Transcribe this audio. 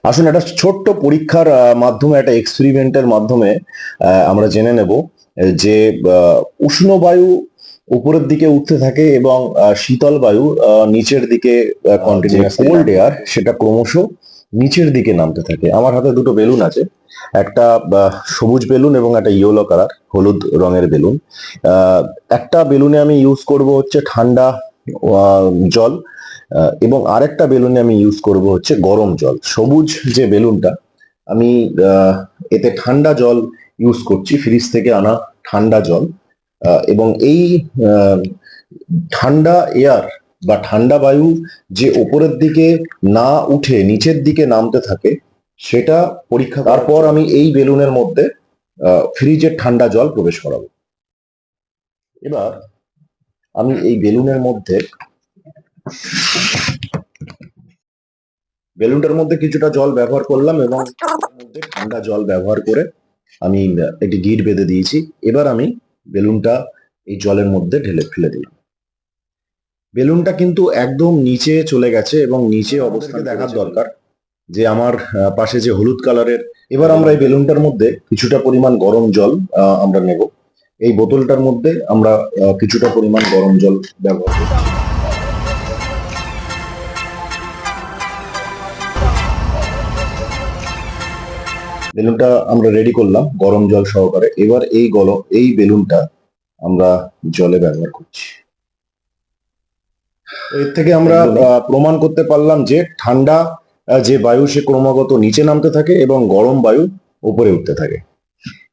আসুন একটা ছোট্ট পরীক্ষার মাধ্যমে, একটা এক্সপেরিমেন্টের মাধ্যমে আমরা জেনে নেব যে উষ্ণ বায়ু উপরের দিকে উঠতে থাকে এবং শীতল বায়ু নিচের দিকে কন্টিনিউয়াসলি কোল্ড এয়ার সেটা ক্রমশ নিচের দিকে নামতে থাকে। আমার হাতে দুটো বেলুন আছে, একটা সবুজ বেলুন এবং একটা ইয়েলো কালার হলুদ রঙের বেলুন। একটা বেলুনে আমি ইউজ করব হচ্ছে ঠান্ডা জল, এবং আরেকটা বেলুনে আমি ইউজ করব হচ্ছে গরম জল। সবুজ যে বেলুনটা, আমি এতে ঠান্ডা জল ইউজ করছি, ফ্রিজ থেকে আনা ঠান্ডা জল। এবং এই আহ, ঠান্ডা এয়ার বা ঠান্ডা বায়ু যে ওপরের দিকে না উঠে নিচের দিকে নামতে থাকে সেটা পরীক্ষা। তারপর আমি এই বেলুনের মধ্যে ফ্রিজের ঠান্ডা জল প্রবেশ করাবো। এবার আমি এই বেলুনের মধ্যে বেলুনটার মধ্যে কিছুটা জল ব্যবহার করলাম এবং তার মধ্যে ঠান্ডা জল ব্যবহার করে আমি একটি গিঁট বেঁধে দিয়েছি। এবার আমি বেলুনটা এই জলের মধ্যে ঢেলে ফেলে দিলাম। বেলুনটা কিন্তু একদম নিচে চলে গেছে এবং নিচে অবস্থান দেখার দরকার যে আমার পাশে যে হলুদ কালারের। এবার আমরা এই বেলুনটার মধ্যে কিছুটা পরিমাণ গরম জল আমরা নেব। এই বোতলটার মধ্যে আমরা কিছুটা পরিমাণ গরম জল ব্যবহার করছি। বেলুনটা আমরা রেডি করলাম গরম জল সহকারে। এবার এই বেলুনটা আমরা জলে ব্যবহার করছি। এর থেকে আমরা প্রমাণ করতে পারলাম যে ঠান্ডা যে বায়ু সে ক্রমাগত নিচে নামতে থাকে এবং গরম বায়ু উপরে উঠতে থাকে।